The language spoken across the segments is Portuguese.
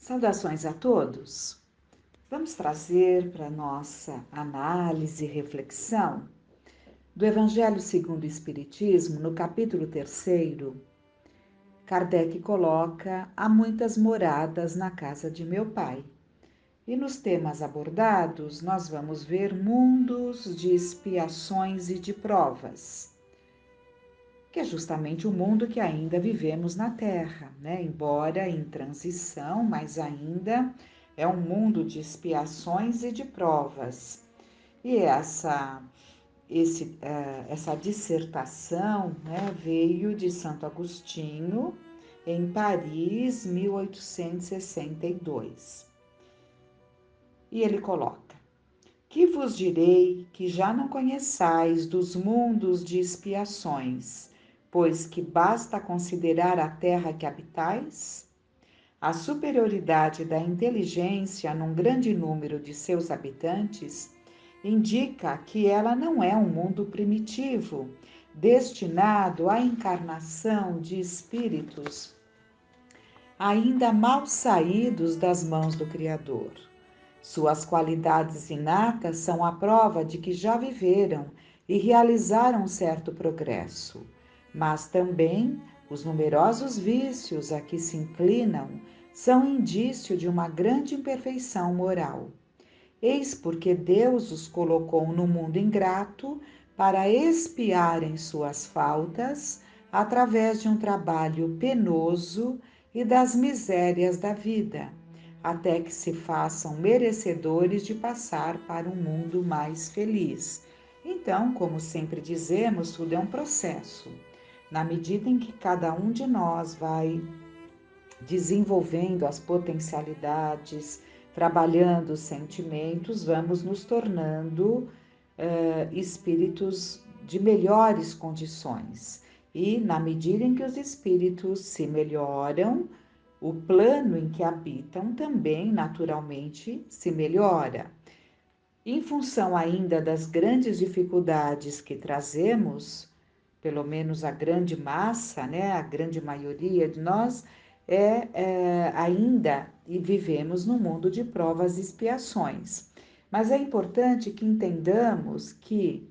Saudações a todos. Vamos trazer para nossa análise e reflexão do Evangelho segundo o Espiritismo, no capítulo 3º, Kardec coloca: há muitas moradas na casa de meu Pai. E nos temas abordados, nós vamos ver mundos de expiações e de provas, que é justamente o mundo que ainda vivemos na Terra, né? Embora em transição, mas ainda é um mundo de expiações e de provas. E essa dissertação, né, veio de Santo Agostinho, em Paris, 1862. E ele coloca: que vos direi que já não conheçais dos mundos de expiações, pois que basta considerar a terra que habitais? A superioridade da inteligência num grande número de seus habitantes indica que ela não é um mundo primitivo, destinado à encarnação de espíritos ainda mal saídos das mãos do Criador. Suas qualidades inatas são a prova de que já viveram e realizaram certo progresso, mas também os numerosos vícios a que se inclinam são indício de uma grande imperfeição moral. Eis porque Deus os colocou no mundo ingrato para expiarem suas faltas através de um trabalho penoso e das misérias da vida, até que se façam merecedores de passar para um mundo mais feliz. Então, como sempre dizemos, tudo é um processo. Na medida em que cada um de nós vai desenvolvendo as potencialidades, trabalhando os sentimentos, vamos nos tornando espíritos de melhores condições. E na medida em que os espíritos se melhoram, o plano em que habitam também naturalmente se melhora. Em função ainda das grandes dificuldades que trazemos, pelo menos a grande massa, né, a grande maioria de nós, ainda e vivemos num mundo de provas e expiações. Mas é importante que entendamos que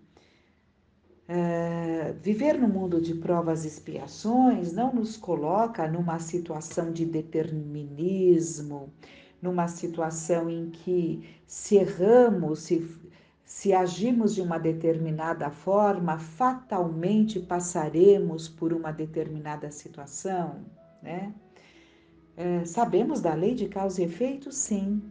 viver no mundo de provas e expiações não nos coloca numa situação de determinismo, numa situação em que se erramos, se agimos de uma determinada forma, fatalmente passaremos por uma determinada situação, né? Sabemos da lei de causa e efeito? Sim.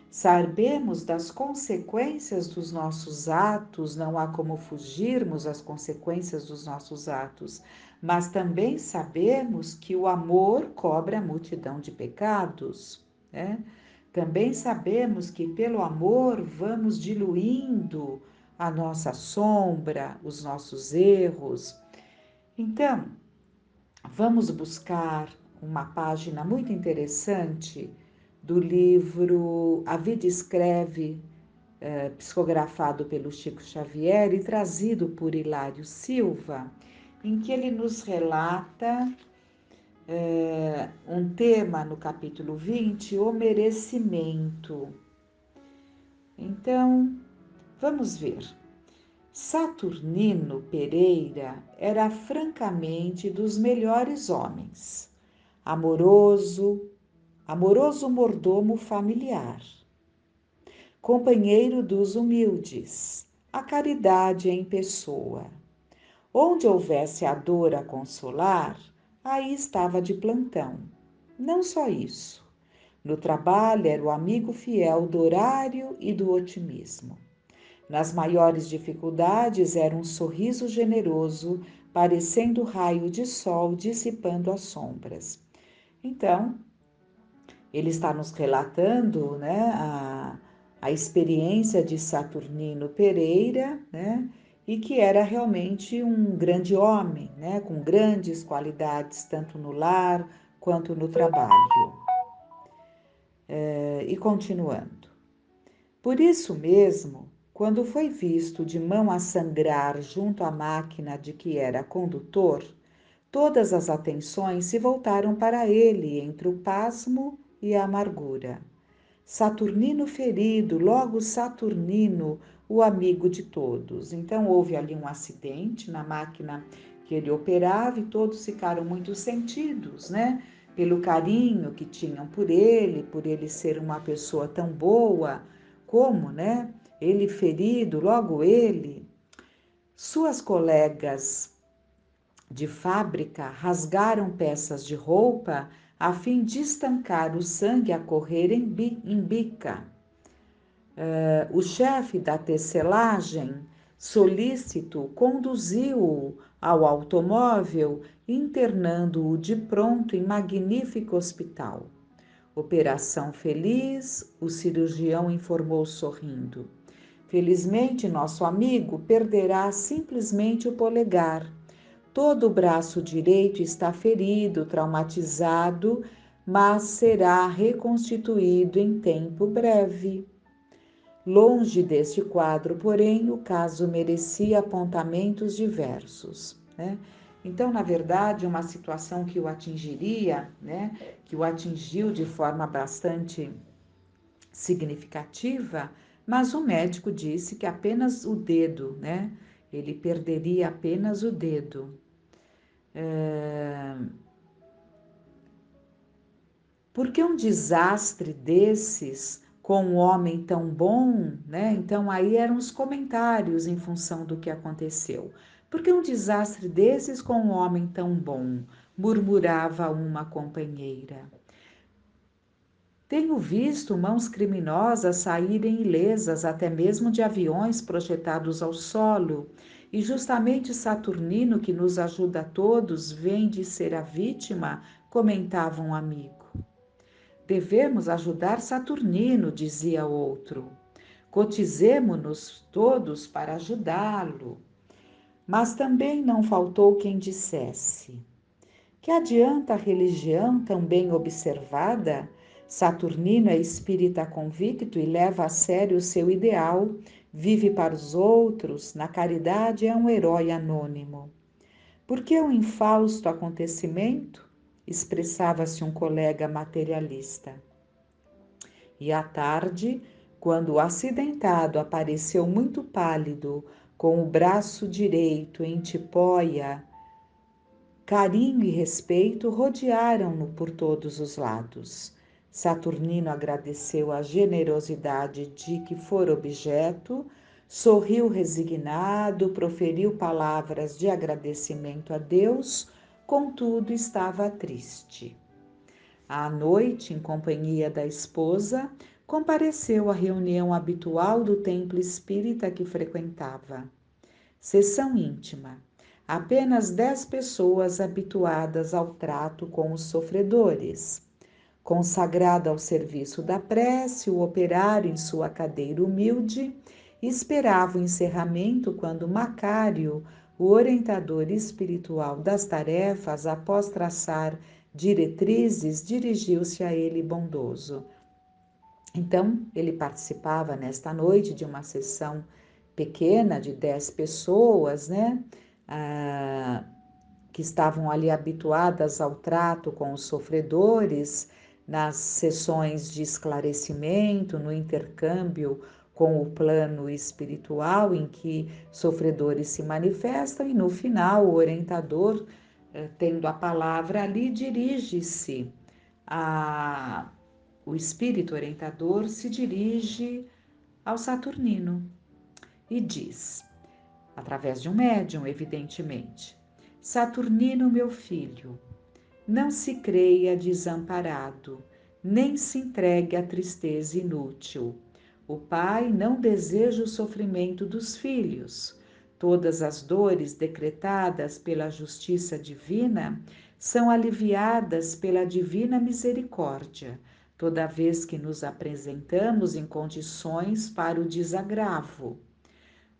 Sabemos das consequências dos nossos atos, não há como fugirmos às consequências dos nossos atos, mas também sabemos que o amor cobre a multidão de pecados, né? Também sabemos que pelo amor vamos diluindo a nossa sombra, os nossos erros. Então, vamos buscar uma página muito interessante do livro A Vida Escreve, psicografado pelo Chico Xavier e trazido por Hilário Silva, em que ele nos relata um tema no capítulo 20, o merecimento. Então, vamos ver. Saturnino Pereira era francamente dos melhores homens, amoroso mordomo familiar, companheiro dos humildes, a caridade em pessoa. Onde houvesse a dor a consolar, aí estava de plantão. Não só isso. No trabalho era o amigo fiel do horário e do otimismo. Nas maiores dificuldades era um sorriso generoso, parecendo raio de sol dissipando as sombras. Então, ele está nos relatando, né, a experiência de Saturnino Pereira, né, e que era realmente um grande homem, né, com grandes qualidades, tanto no lar quanto no trabalho. E continuando. Por isso mesmo, quando foi visto de mão a sangrar junto à máquina de que era condutor, todas as atenções se voltaram para ele entre o pasmo e amargura. Saturnino ferido, logo Saturnino, o amigo de todos. Então houve ali um acidente na máquina que ele operava e todos ficaram muito sentidos, né? Pelo carinho que tinham por ele ser uma pessoa tão boa, como, né? Ele ferido, logo ele. Suas colegas de fábrica rasgaram peças de roupa a fim de estancar o sangue a correr em bica. O chefe da tecelagem, solícito, conduziu-o ao automóvel, internando-o de pronto em magnífico hospital. Operação feliz, o cirurgião informou sorrindo. Felizmente, nosso amigo perderá simplesmente o polegar. Todo o braço direito está ferido, traumatizado, mas será reconstituído em tempo breve. Longe deste quadro, porém, o caso merecia apontamentos diversos, né? Então, na verdade, uma situação que o atingiria, né, que o atingiu de forma bastante significativa, mas o médico disse que apenas o dedo, né? Ele perderia apenas o dedo. Porque um desastre desses com um homem tão bom, né? Então aí eram os comentários em função do que aconteceu. Porque um desastre desses com um homem tão bom, murmurava uma companheira. Tenho visto mãos criminosas saírem ilesas até mesmo de aviões projetados ao solo, e justamente Saturnino, que nos ajuda a todos, vem de ser a vítima, comentava um amigo. Devemos ajudar Saturnino, dizia outro. Cotizemo-nos todos para ajudá-lo. Mas também não faltou quem dissesse: que adianta a religião tão bem observada? Saturnino é espírita convicto e leva a sério o seu ideal, vive para os outros, na caridade é um herói anônimo. Por que um infausto acontecimento? Expressava-se um colega materialista. E à tarde, quando o acidentado apareceu muito pálido, com o braço direito em tipóia, carinho e respeito rodearam-no por todos os lados. Saturnino agradeceu a generosidade de que fora objeto, sorriu resignado, proferiu palavras de agradecimento a Deus, contudo estava triste. À noite, em companhia da esposa, compareceu à reunião habitual do templo espírita que frequentava. Sessão íntima. Apenas 10 pessoas habituadas ao trato com os sofredores. Consagrado ao serviço da prece, o operário em sua cadeira humilde esperava o encerramento quando Macário, o orientador espiritual das tarefas, após traçar diretrizes, dirigiu-se a ele bondoso. Então, ele participava nesta noite de uma sessão pequena de 10 pessoas, né? Que estavam ali habituadas ao trato com os sofredores, nas sessões de esclarecimento, no intercâmbio com o plano espiritual, em que sofredores se manifestam, e no final o orientador, tendo a palavra ali, dirige-se a. O espírito orientador se dirige ao Saturnino e diz, através de um médium, evidentemente: Saturnino, meu filho, não se creia desamparado, nem se entregue à tristeza inútil. O pai não deseja o sofrimento dos filhos. Todas as dores decretadas pela justiça divina são aliviadas pela divina misericórdia, toda vez que nos apresentamos em condições para o desagravo.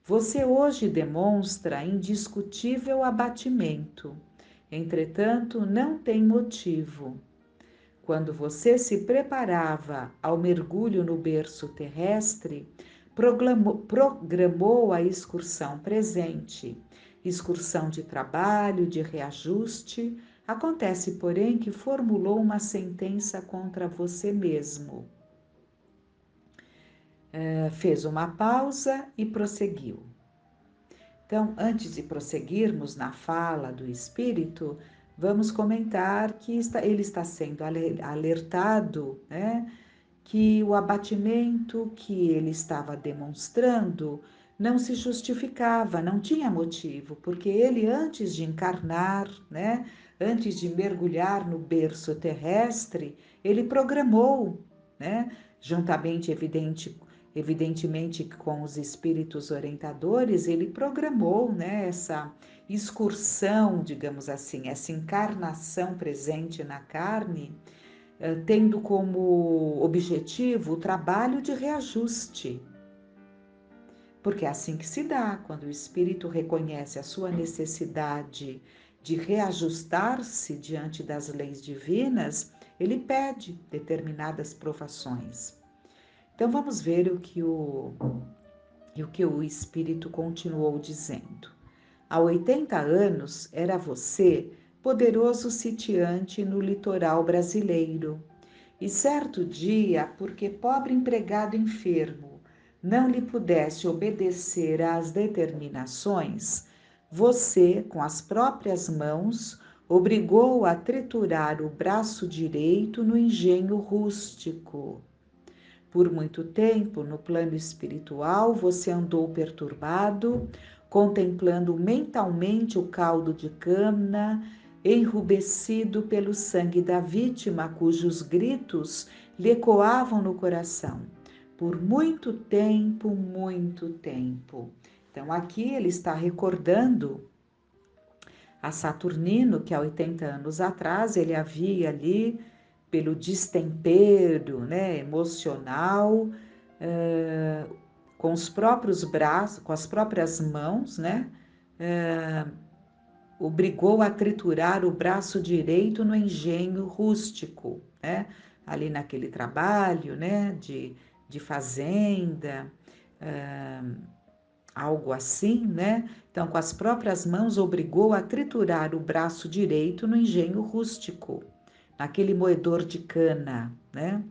Você hoje demonstra indiscutível abatimento, entretanto, não tem motivo. Quando você se preparava ao mergulho no berço terrestre, programou a excursão presente, excursão de trabalho, de reajuste, Acontece, porém, que formulou uma sentença contra você mesmo. Fez uma pausa e prosseguiu. Então, antes de prosseguirmos na fala do espírito, vamos comentar que ele está sendo alertado, né, que o abatimento que ele estava demonstrando não se justificava, não tinha motivo, porque ele, antes de encarnar, né, antes de mergulhar no berço terrestre, ele programou, né, juntamente, evidentemente, com os espíritos orientadores, ele programou, né, essa excursão, digamos assim, essa encarnação presente na carne, tendo como objetivo o trabalho de reajuste. Porque é assim que se dá, quando o espírito reconhece a sua necessidade de reajustar-se diante das leis divinas, ele pede determinadas provações. Então vamos ver o que o espírito continuou dizendo. Há 80 anos era você poderoso sitiante no litoral brasileiro. E certo dia, porque pobre empregado enfermo não lhe pudesse obedecer às determinações, você, com as próprias mãos, obrigou a triturar o braço direito no engenho rústico. Por muito tempo, no plano espiritual, você andou perturbado, contemplando mentalmente o caldo de cana, enrubescido pelo sangue da vítima, cujos gritos lhe ecoavam no coração. Por muito tempo, muito tempo. Então, aqui ele está recordando a Saturnino, que há 80 anos atrás ele havia ali pelo destempero, né, emocional, com os próprios braços, com as próprias mãos, né, obrigou a triturar o braço direito no engenho rústico, né, ali naquele trabalho, né, de fazenda, algo assim, né? Então, com as próprias mãos, obrigou a triturar o braço direito no engenho rústico, naquele moedor de cana, né?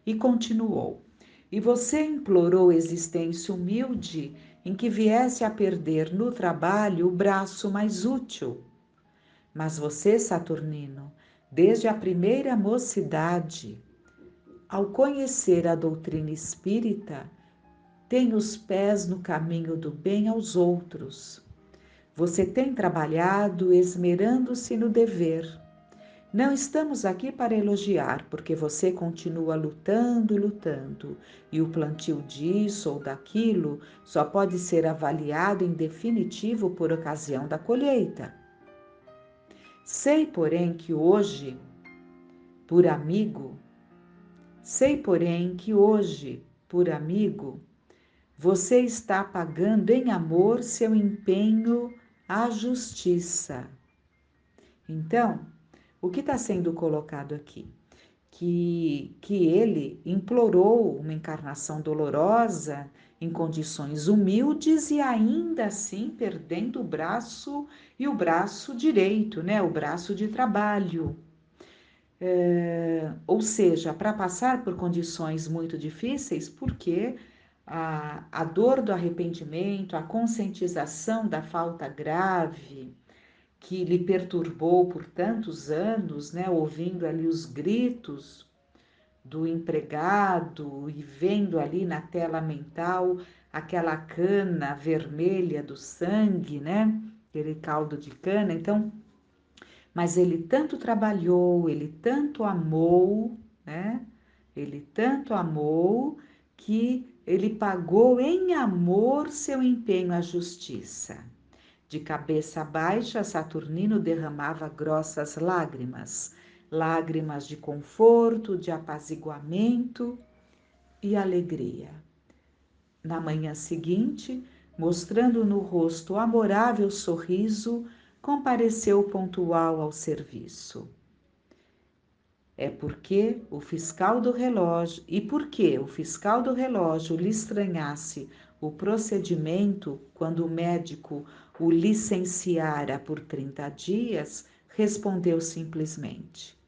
E continuou. E você implorou existência humilde em que viesse a perder no trabalho o braço mais útil. Mas você, Saturnino, desde a primeira mocidade, ao conhecer a doutrina espírita, tem os pés no caminho do bem aos outros. Você tem trabalhado esmerando-se no dever. Não estamos aqui para elogiar, porque você continua lutando, lutando, e o plantio disso ou daquilo só pode ser avaliado em definitivo por ocasião da colheita. Sei, porém, que hoje, por amigo, você está pagando em amor seu empenho à justiça. Então, o que está sendo colocado aqui? Que ele implorou uma encarnação dolorosa em condições humildes e ainda assim perdendo o braço e o braço direito, né? O braço de trabalho. Ou seja, para passar por condições muito difíceis, porque a dor do arrependimento, a conscientização da falta grave que lhe perturbou por tantos anos, né, ouvindo ali os gritos do empregado e vendo ali na tela mental aquela cana vermelha do sangue, né, aquele caldo de cana. Então, mas ele tanto trabalhou, ele tanto amou, né? Ele tanto amou que ele pagou em amor seu empenho à justiça. De cabeça baixa, Saturnino derramava grossas lágrimas, lágrimas de conforto, de apaziguamento e alegria. Na manhã seguinte, mostrando no rosto o amorável sorriso, compareceu pontual ao serviço. Porque o fiscal do relógio lhe estranhasse o procedimento quando o médico o licenciara por 30 dias, respondeu simplesmente: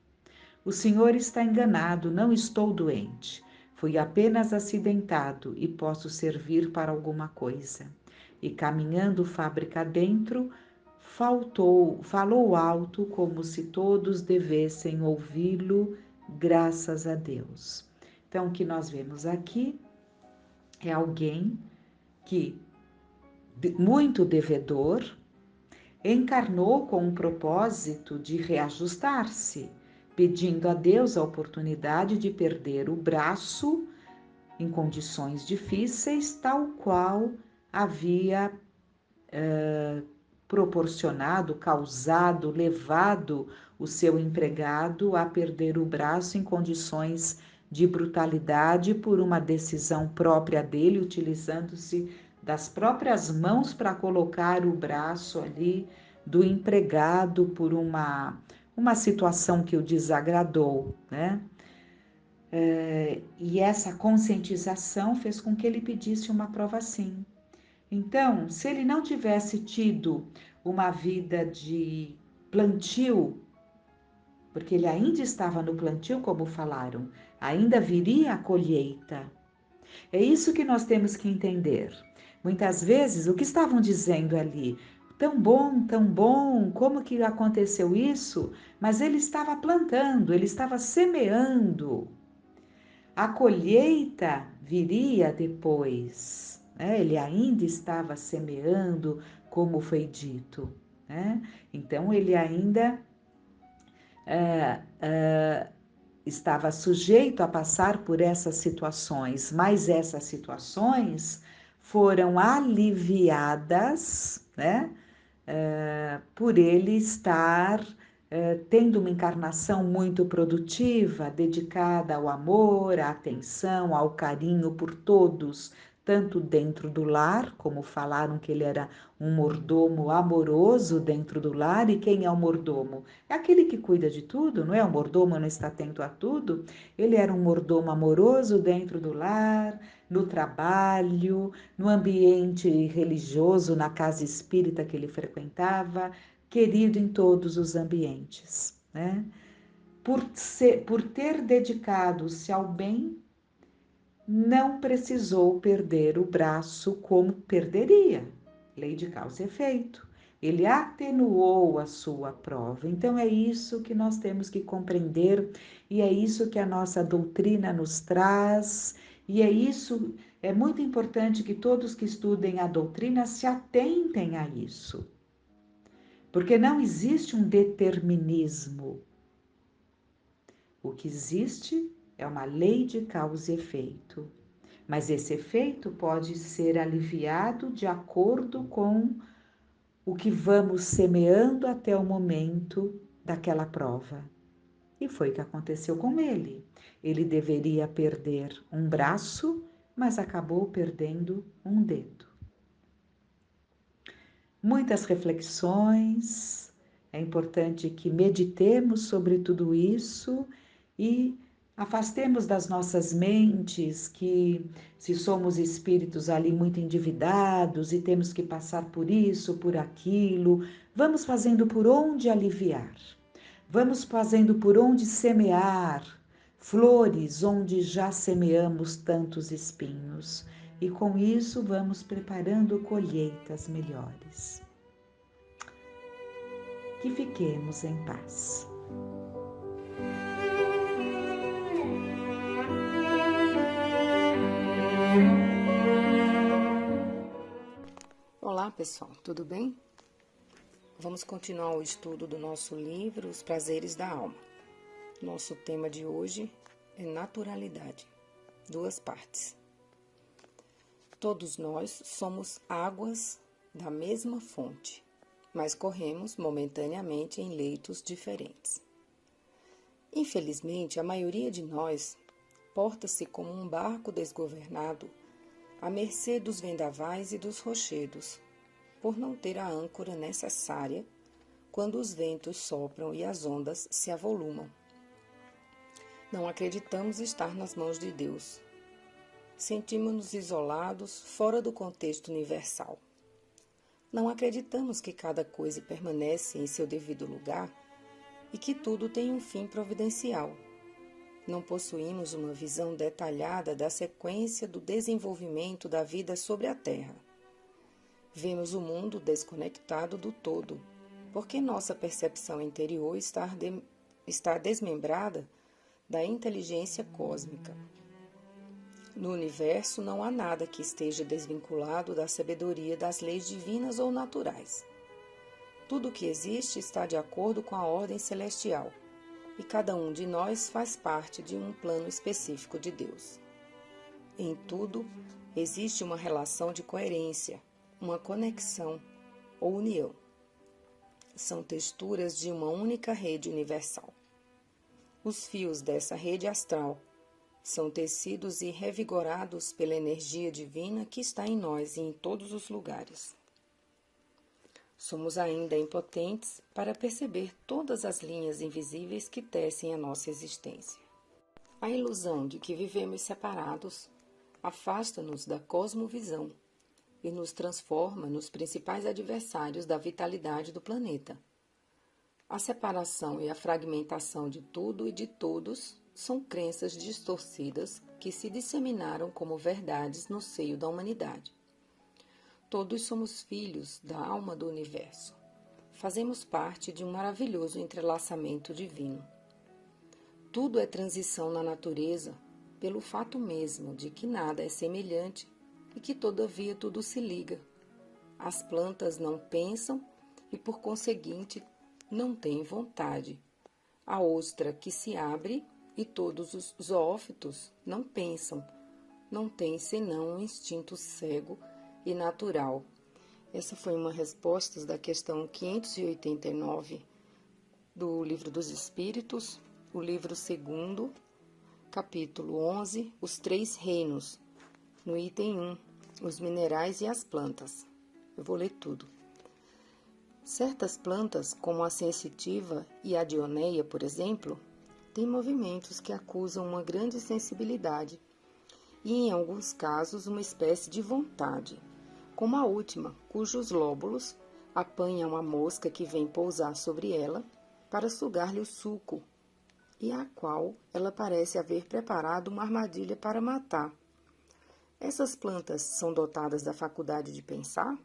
O senhor está enganado, não estou doente. Fui apenas acidentado e posso servir para alguma coisa. E caminhando fábrica dentro, falou alto como se todos devessem ouvi-lo, graças a Deus. Então, o que nós vemos aqui é alguém que, muito devedor, encarnou com o propósito de reajustar-se, pedindo a Deus a oportunidade de perder o braço em condições difíceis, tal qual havia proporcionado, causado, levado o seu empregado a perder o braço em condições de brutalidade por uma decisão própria dele, utilizando-se das próprias mãos para colocar o braço ali do empregado por uma situação que o desagradou, né? E essa conscientização fez com que ele pedisse uma prova assim. Então, se ele não tivesse tido uma vida de plantio, porque ele ainda estava no plantio, como falaram, ainda viria a colheita. É isso que nós temos que entender. Muitas vezes, o que estavam dizendo ali? Tão bom, como que aconteceu isso? Mas ele estava plantando, ele estava semeando. A colheita viria depois, né? Ele ainda estava semeando, como foi dito, né? Então, ele ainda estava sujeito a passar por essas situações, mas essas situações foram aliviadas, né? Por ele estar tendo uma encarnação muito produtiva, dedicada ao amor, à atenção, ao carinho por todos, tanto dentro do lar, como falaram que ele era um mordomo amoroso dentro do lar. E quem é o mordomo? É aquele que cuida de tudo, não é? O mordomo não está atento a tudo. Ele era um mordomo amoroso dentro do lar, no trabalho, no ambiente religioso, na casa espírita que ele frequentava, querido em todos os ambientes, né? Por ter dedicado-se ao bem, não precisou perder o braço como perderia. Lei de causa e efeito. Ele atenuou a sua prova. Então é isso que nós temos que compreender e é isso que a nossa doutrina nos traz. E é muito importante que todos que estudem a doutrina se atentem a isso. Porque não existe um determinismo. O que existe é uma lei de causa e efeito. Mas esse efeito pode ser aliviado de acordo com o que vamos semeando até o momento daquela prova. E foi o que aconteceu com ele. Ele deveria perder um braço, mas acabou perdendo um dedo. Muitas reflexões, é importante que meditemos sobre tudo isso e afastemos das nossas mentes que, se somos espíritos ali muito endividados e temos que passar por isso, por aquilo, vamos fazendo por onde aliviar, vamos fazendo por onde semear flores onde já semeamos tantos espinhos. E com isso vamos preparando colheitas melhores. Que fiquemos em paz. Olá pessoal, tudo bem? Vamos continuar o estudo do nosso livro Os Prazeres da Alma. Nosso tema de hoje é naturalidade, 2 partes. Todos nós somos águas da mesma fonte, mas corremos momentaneamente em leitos diferentes. Infelizmente, a maioria de nós porta-se como um barco desgovernado à mercê dos vendavais e dos rochedos, por não ter a âncora necessária quando os ventos sopram e as ondas se avolumam. Não acreditamos estar nas mãos de Deus. Sentimos-nos isolados, fora do contexto universal. Não acreditamos que cada coisa permanece em seu devido lugar e que tudo tem um fim providencial. Não possuímos uma visão detalhada da sequência do desenvolvimento da vida sobre a Terra. Vemos o mundo desconectado do todo, porque nossa percepção interior está desmembrada da inteligência cósmica. No universo não há nada que esteja desvinculado da sabedoria das leis divinas ou naturais. Tudo o que existe está de acordo com a ordem celestial, e cada um de nós faz parte de um plano específico de Deus. Em tudo, existe uma relação de coerência, uma conexão ou união. São texturas de uma única rede universal. Os fios dessa rede astral são tecidos e revigorados pela energia divina que está em nós e em todos os lugares. Somos ainda impotentes para perceber todas as linhas invisíveis que tecem a nossa existência. A ilusão de que vivemos separados afasta-nos da cosmovisão e nos transforma nos principais adversários da vitalidade do planeta. A separação e a fragmentação de tudo e de todos são crenças distorcidas que se disseminaram como verdades no seio da humanidade. Todos somos filhos da alma do universo. Fazemos parte de um maravilhoso entrelaçamento divino. Tudo é transição na natureza, pelo fato mesmo de que nada é semelhante e que, todavia, tudo se liga. As plantas não pensam e, por conseguinte, não têm vontade. A ostra que se abre e todos os zoófitos não pensam, não têm senão um instinto cego e natural. Essa foi uma resposta da questão 589 do Livro dos Espíritos, o livro 2º, capítulo 11, Os Três Reinos, no item 1, os minerais e as plantas. Eu vou ler tudo. Certas plantas, como a sensitiva e a dioneia, por exemplo, têm movimentos que acusam uma grande sensibilidade e, em alguns casos, uma espécie de vontade, como a última, cujos lóbulos apanham a mosca que vem pousar sobre ela para sugar-lhe o suco, e a qual ela parece haver preparado uma armadilha para matar. Essas plantas são dotadas da faculdade de pensar?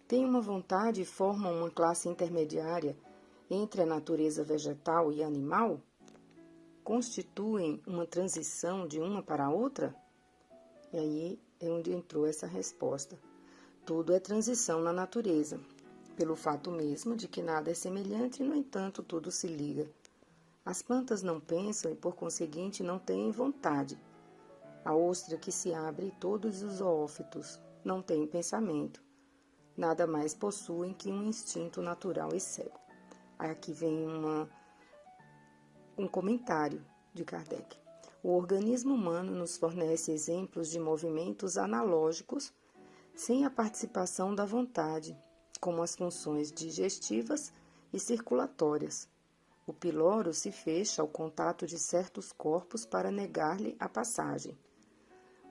Têm uma vontade e formam uma classe intermediária entre a natureza vegetal e animal? Constituem uma transição de uma para a outra? E aí é onde entrou essa resposta. Tudo é transição na natureza, pelo fato mesmo de que nada é semelhante e, no entanto, tudo se liga. As plantas não pensam e, por conseguinte, não têm vontade. A ostra que se abre e todos os zoófitos não têm pensamento. Nada mais possuem que um instinto natural e cego. Aqui vem um comentário de Kardec. O organismo humano nos fornece exemplos de movimentos analógicos sem a participação da vontade, como as funções digestivas e circulatórias. O piloro se fecha ao contato de certos corpos para negar-lhe a passagem.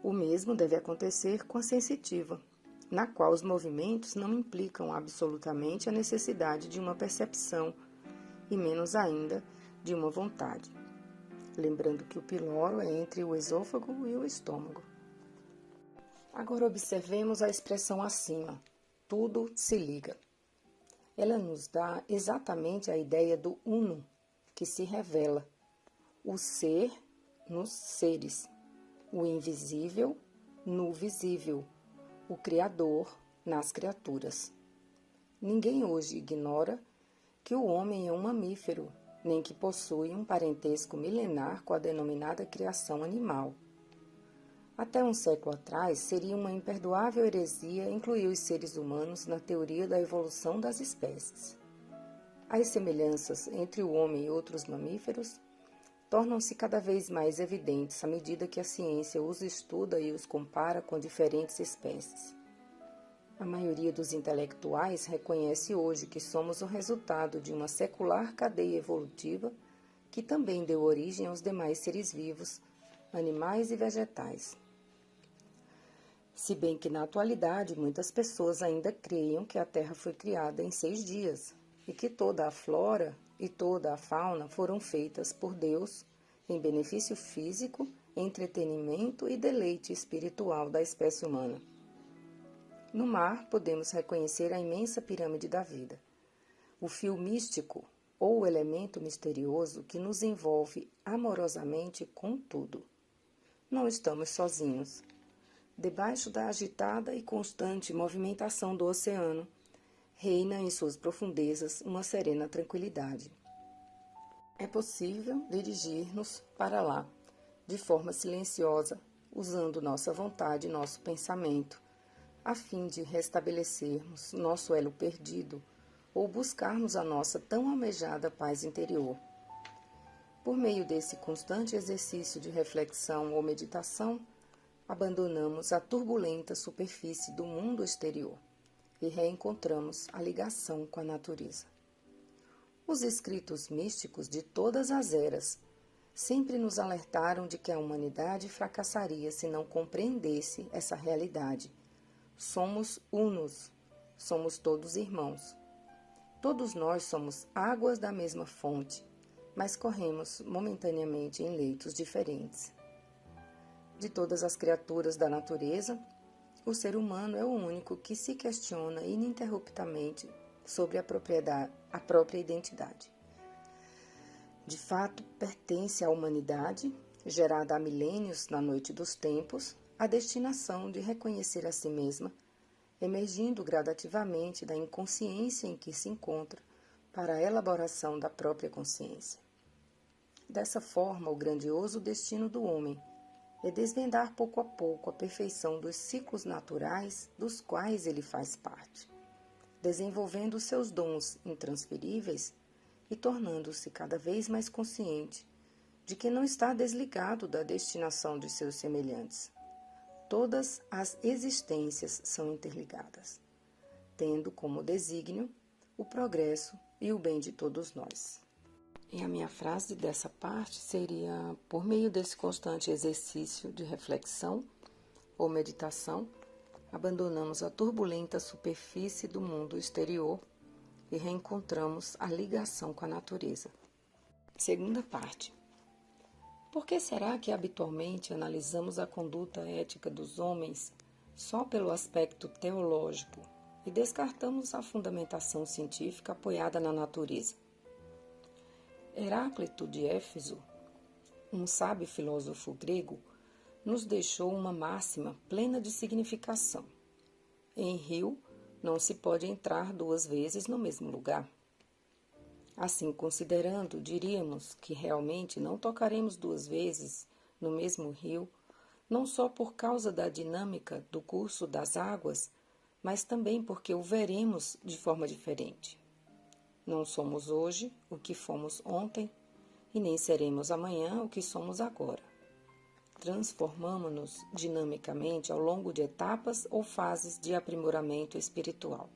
O mesmo deve acontecer com a sensitiva, na qual os movimentos não implicam absolutamente a necessidade de uma percepção, e menos ainda de uma vontade. Lembrando que o piloro é entre o esôfago e o estômago. Agora observemos a expressão acima, tudo se liga. Ela nos dá exatamente a ideia do uno, que se revela, o ser nos seres, o invisível no visível, o Criador nas criaturas. Ninguém hoje ignora que o homem é um mamífero, nem que possui um parentesco milenar com a denominada criação animal. Até um século atrás, seria uma imperdoável heresia incluir os seres humanos na teoria da evolução das espécies. As semelhanças entre o homem e outros mamíferos tornam-se cada vez mais evidentes à medida que a ciência os estuda e os compara com diferentes espécies. A maioria dos intelectuais reconhece hoje que somos o resultado de uma secular cadeia evolutiva que também deu origem aos demais seres vivos, animais e vegetais. Se bem que, na atualidade, muitas pessoas ainda creiam que a Terra foi criada em 6 dias e que toda a flora e toda a fauna foram feitas por Deus em benefício físico, entretenimento e deleite espiritual da espécie humana. No mar, podemos reconhecer a imensa pirâmide da vida, o fio místico ou o elemento misterioso que nos envolve amorosamente com tudo. Não estamos sozinhos. Debaixo da agitada e constante movimentação do oceano, reina em suas profundezas uma serena tranquilidade. É possível dirigir-nos para lá, de forma silenciosa, usando nossa vontade e nosso pensamento, a fim de restabelecermos nosso elo perdido ou buscarmos a nossa tão almejada paz interior. Por meio desse constante exercício de reflexão ou meditação, abandonamos a turbulenta superfície do mundo exterior e reencontramos a ligação com a natureza. Os escritos místicos de todas as eras sempre nos alertaram de que a humanidade fracassaria se não compreendesse essa realidade. Somos unos, somos todos irmãos. Todos nós somos águas da mesma fonte, mas corremos momentaneamente em leitos diferentes. De todas as criaturas da natureza, o ser humano é o único que se questiona ininterruptamente sobre a própria identidade. De fato, pertence à humanidade, gerada há milênios na noite dos tempos, a destinação de reconhecer a si mesma, emergindo gradativamente da inconsciência em que se encontra para a elaboração da própria consciência. Dessa forma, o grandioso destino do homem é desvendar pouco a pouco a perfeição dos ciclos naturais dos quais ele faz parte, desenvolvendo seus dons intransferíveis e tornando-se cada vez mais consciente de que não está desligado da destinação de seus semelhantes. Todas as existências são interligadas, tendo como desígnio o progresso e o bem de todos nós. E a minha frase dessa parte seria: por meio desse constante exercício de reflexão ou meditação, abandonamos a turbulenta superfície do mundo exterior e reencontramos a ligação com a natureza. Segunda parte. Por que será que habitualmente analisamos a conduta ética dos homens só pelo aspecto teológico e descartamos a fundamentação científica apoiada na natureza? Heráclito de Éfeso, um sábio filósofo grego, nos deixou uma máxima plena de significação. Em rio não se pode entrar duas vezes no mesmo lugar. Assim, considerando, diríamos que realmente não tocaremos duas vezes no mesmo rio, não só por causa da dinâmica do curso das águas, mas também porque o veremos de forma diferente. Não somos hoje o que fomos ontem e nem seremos amanhã o que somos agora. Transformamo-nos dinamicamente ao longo de etapas ou fases de aprimoramento espiritual.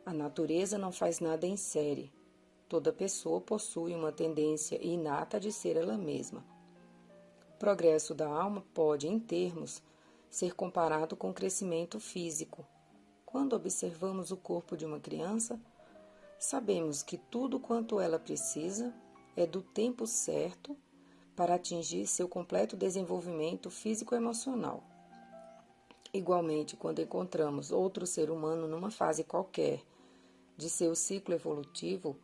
A natureza não faz nada em série. Toda pessoa possui uma tendência inata de ser ela mesma. O progresso da alma pode, em termos, ser comparado com o crescimento físico. Quando observamos o corpo de uma criança, sabemos que tudo quanto ela precisa é do tempo certo para atingir seu completo desenvolvimento físico-emocional. Igualmente, quando encontramos outro ser humano numa fase qualquer de seu ciclo evolutivo,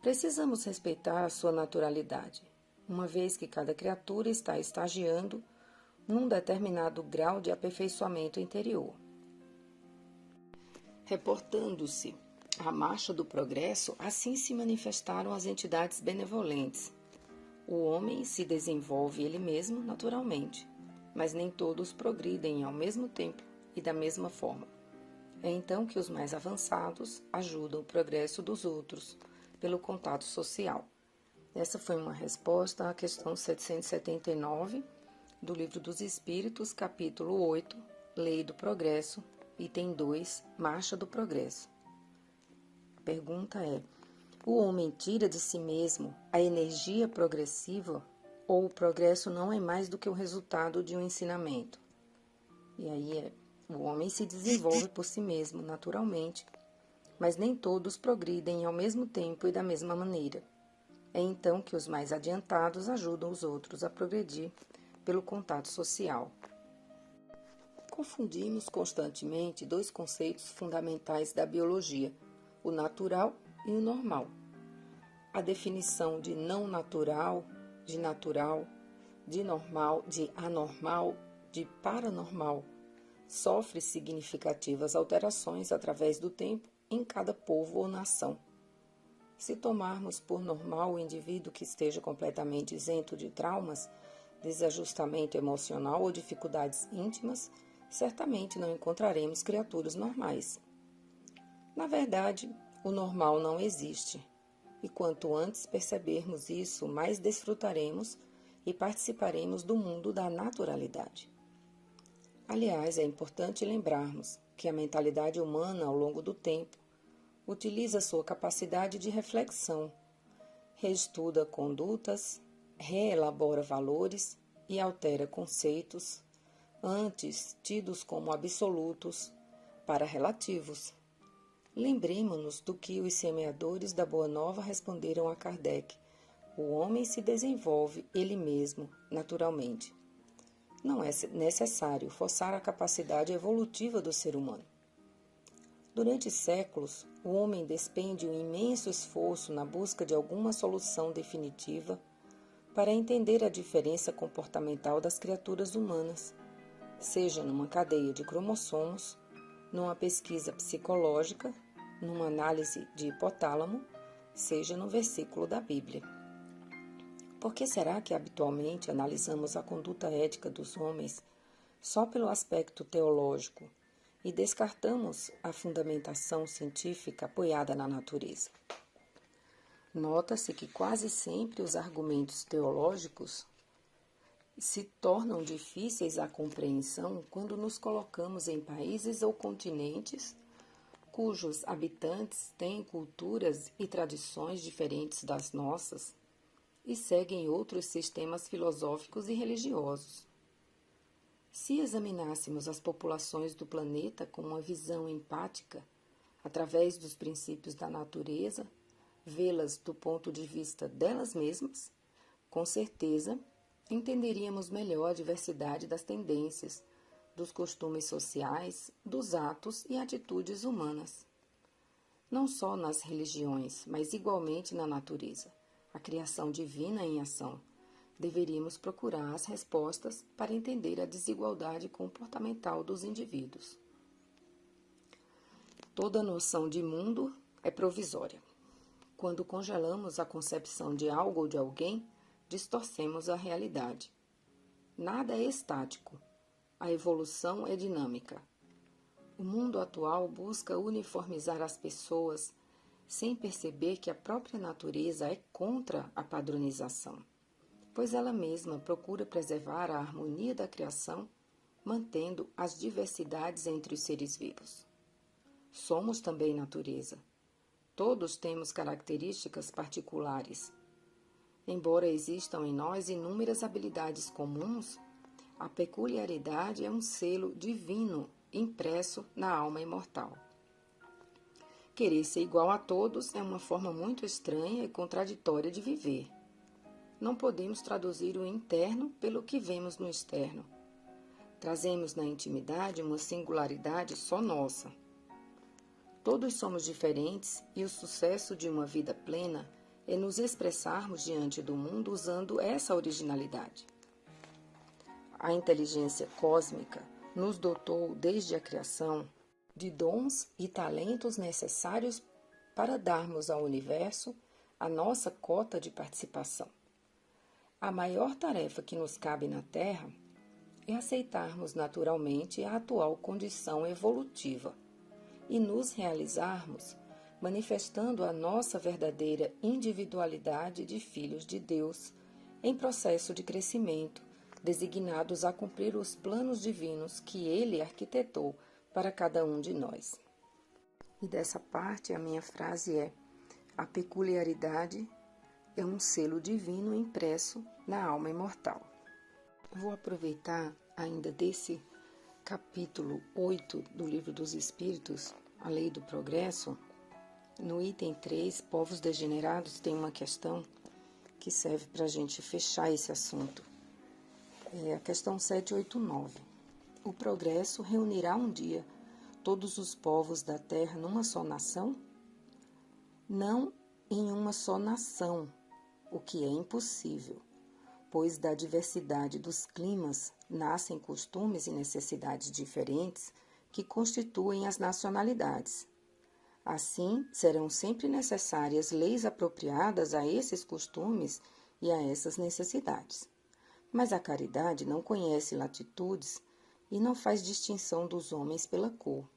precisamos respeitar a sua naturalidade, uma vez que cada criatura está estagiando num determinado grau de aperfeiçoamento interior. Reportando-se à marcha do progresso, assim se manifestaram as entidades benevolentes. O homem se desenvolve ele mesmo naturalmente, mas nem todos progridem ao mesmo tempo e da mesma forma. É então que os mais avançados ajudam o progresso dos outros pelo contato social. Essa foi uma resposta à questão 779 do Livro dos Espíritos, capítulo 8, Lei do Progresso, item 2, Marcha do Progresso. A pergunta é: o homem tira de si mesmo a energia progressiva ou o progresso não é mais do que o resultado de um ensinamento? E aí o homem se desenvolve por si mesmo, naturalmente, mas nem todos progridem ao mesmo tempo e da mesma maneira. É então que os mais adiantados ajudam os outros a progredir pelo contato social. Confundimos constantemente dois conceitos fundamentais da biologia, o natural e o normal. A definição de não natural, de natural, de normal, de anormal, de paranormal, sofre significativas alterações através do tempo em cada povo ou nação. Se tomarmos por normal o indivíduo que esteja completamente isento de traumas, desajustamento emocional ou dificuldades íntimas, certamente não encontraremos criaturas normais. Na verdade, o normal não existe, e quanto antes percebermos isso, mais desfrutaremos e participaremos do mundo da naturalidade. Aliás, é importante lembrarmos que a mentalidade humana, ao longo do tempo, utiliza sua capacidade de reflexão, reestuda condutas, reelabora valores e altera conceitos, antes tidos como absolutos, para relativos. Lembremos-nos do que os semeadores da Boa Nova responderam a Kardec: o homem se desenvolve ele mesmo, naturalmente. Não é necessário forçar a capacidade evolutiva do ser humano. Durante séculos, o homem despende um imenso esforço na busca de alguma solução definitiva para entender a diferença comportamental das criaturas humanas, seja numa cadeia de cromossomos, numa pesquisa psicológica, numa análise de hipotálamo, seja no versículo da Bíblia. Por que será que habitualmente analisamos a conduta ética dos homens só pelo aspecto teológico e descartamos a fundamentação científica apoiada na natureza? Nota-se que quase sempre os argumentos teológicos se tornam difíceis à compreensão quando nos colocamos em países ou continentes cujos habitantes têm culturas e tradições diferentes das nossas e seguem outros sistemas filosóficos e religiosos. Se examinássemos as populações do planeta com uma visão empática, através dos princípios da natureza, vê-las do ponto de vista delas mesmas, com certeza entenderíamos melhor a diversidade das tendências, dos costumes sociais, dos atos e atitudes humanas. Não só nas religiões, mas igualmente na natureza, a criação divina em ação, deveríamos procurar as respostas para entender a desigualdade comportamental dos indivíduos. Toda noção de mundo é provisória. Quando congelamos a concepção de algo ou de alguém, distorcemos a realidade. Nada é estático. A evolução é dinâmica. O mundo atual busca uniformizar as pessoas sem perceber que a própria natureza é contra a padronização, pois ela mesma procura preservar a harmonia da criação, mantendo as diversidades entre os seres vivos. Somos também natureza. Todos temos características particulares. Embora existam em nós inúmeras habilidades comuns, a peculiaridade é um selo divino impresso na alma imortal. Querer ser igual a todos é uma forma muito estranha e contraditória de viver. Não podemos traduzir o interno pelo que vemos no externo. Trazemos na intimidade uma singularidade só nossa. Todos somos diferentes e o sucesso de uma vida plena é nos expressarmos diante do mundo usando essa originalidade. A inteligência cósmica nos dotou desde a criação de dons e talentos necessários para darmos ao universo a nossa cota de participação. A maior tarefa que nos cabe na Terra é aceitarmos naturalmente a atual condição evolutiva e nos realizarmos manifestando a nossa verdadeira individualidade de filhos de Deus em processo de crescimento, designados a cumprir os planos divinos que Ele arquitetou para cada um de nós. E dessa parte a minha frase é: a peculiaridade é um selo divino impresso na alma imortal. Vou aproveitar ainda desse capítulo 8 do Livro dos Espíritos, a Lei do Progresso, No item 3, povos degenerados, tem uma questão que serve para a gente fechar esse assunto. É a questão 789. O progresso reunirá um dia todos os povos da terra numa só nação? Não em uma só nação, o que é impossível, pois da diversidade dos climas nascem costumes e necessidades diferentes que constituem as nacionalidades. Assim, serão sempre necessárias leis apropriadas a esses costumes e a essas necessidades. Mas a caridade não conhece latitudes e não faz distinção dos homens pela cor.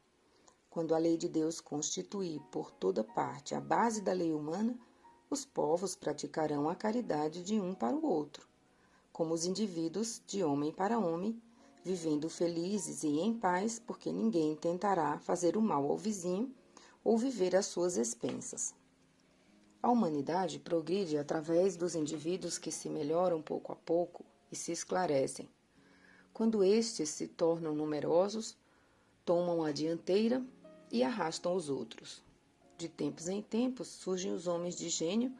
Quando a lei de Deus constituir por toda parte a base da lei humana, os povos praticarão a caridade de um para o outro, como os indivíduos de homem para homem, vivendo felizes e em paz, porque ninguém tentará fazer o mal ao vizinho ou viver às suas expensas. A humanidade progride através dos indivíduos que se melhoram pouco a pouco e se esclarecem. Quando estes se tornam numerosos, tomam a dianteira e arrastam os outros. De tempos em tempos surgem os homens de gênio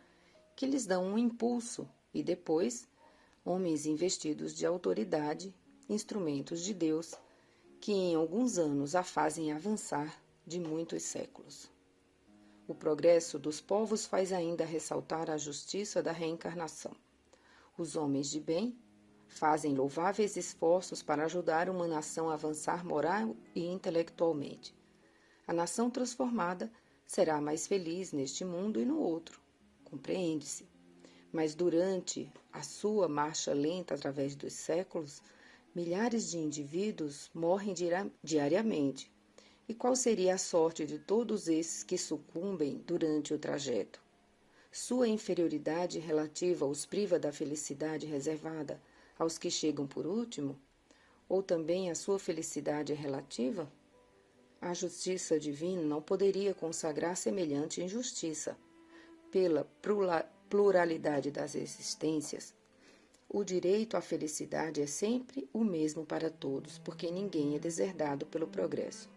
que lhes dão um impulso e depois homens investidos de autoridade, instrumentos de Deus, que em alguns anos a fazem avançar de muitos séculos. O progresso dos povos faz ainda ressaltar a justiça da reencarnação. Os homens de bem fazem louváveis esforços para ajudar uma nação a avançar moral e intelectualmente. A nação transformada será mais feliz neste mundo e no outro, compreende-se. Mas durante a sua marcha lenta através dos séculos, milhares de indivíduos morrem diariamente. E qual seria a sorte de todos esses que sucumbem durante o trajeto? Sua inferioridade relativa os priva da felicidade reservada aos que chegam por último? Ou também a sua felicidade relativa? A justiça divina não poderia consagrar semelhante injustiça. Pela pluralidade das existências, o direito à felicidade é sempre o mesmo para todos, porque ninguém é deserdado pelo progresso.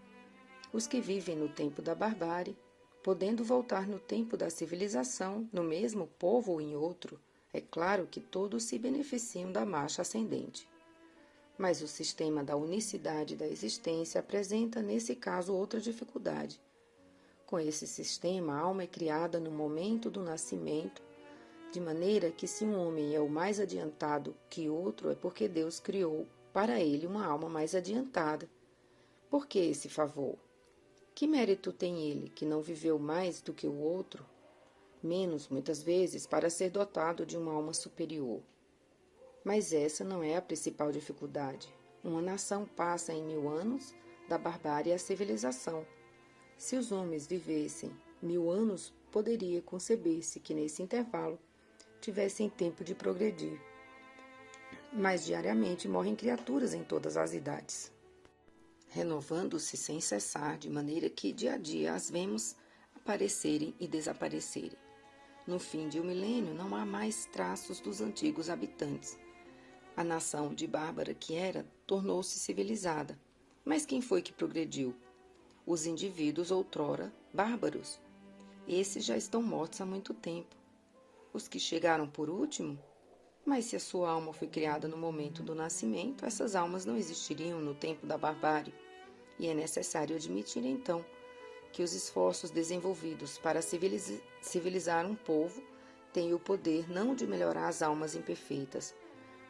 Os que vivem no tempo da barbárie, podendo voltar no tempo da civilização, no mesmo povo ou em outro, é claro que todos se beneficiam da marcha ascendente. Mas o sistema da unicidade da existência apresenta, nesse caso, outra dificuldade. Com esse sistema, a alma é criada no momento do nascimento, de maneira que se um homem é o mais adiantado que outro, é porque Deus criou para ele uma alma mais adiantada. Por que esse favor? Que mérito tem ele, que não viveu mais do que o outro? Menos, muitas vezes, para ser dotado de uma alma superior. Mas essa não é a principal dificuldade. Uma nação passa em 1000 anos da barbárie à civilização. Se os homens vivessem 1000 anos, poderia conceber-se que nesse intervalo tivessem tempo de progredir. Mas diariamente morrem criaturas em todas as idades, renovando-se sem cessar, de maneira que dia a dia as vemos aparecerem e desaparecerem. No fim de um milênio não há mais traços dos antigos habitantes. A nação de bárbara que era tornou-se civilizada. Mas quem foi que progrediu? Os indivíduos outrora bárbaros. Esses já estão mortos há muito tempo. Os que chegaram por último? Mas se a sua alma foi criada no momento do nascimento, essas almas não existiriam no tempo da barbárie. E é necessário admitir, então, que os esforços desenvolvidos para civilizar um povo têm o poder não de melhorar as almas imperfeitas,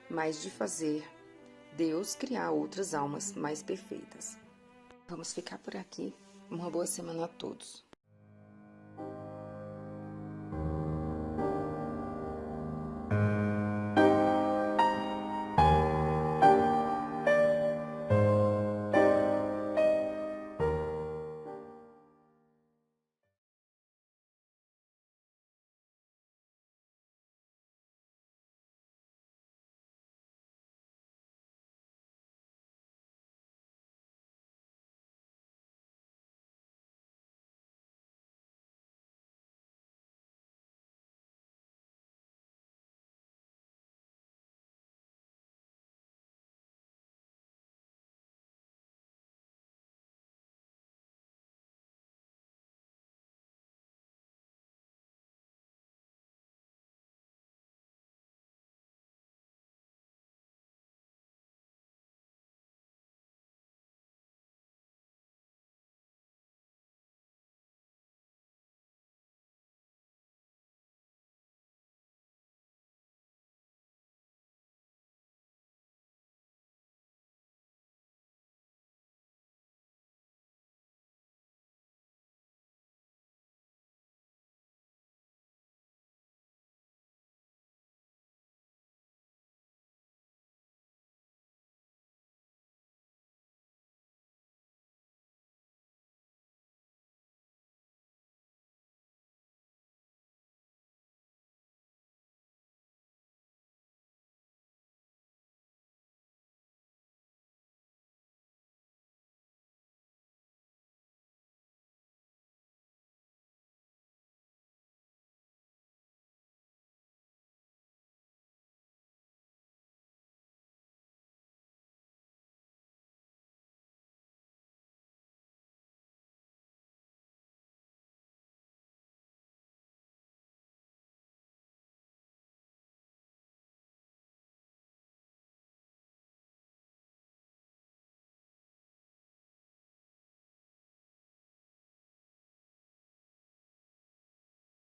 mas de fazer Deus criar outras almas mais perfeitas. Vamos ficar por aqui. Uma boa semana a todos.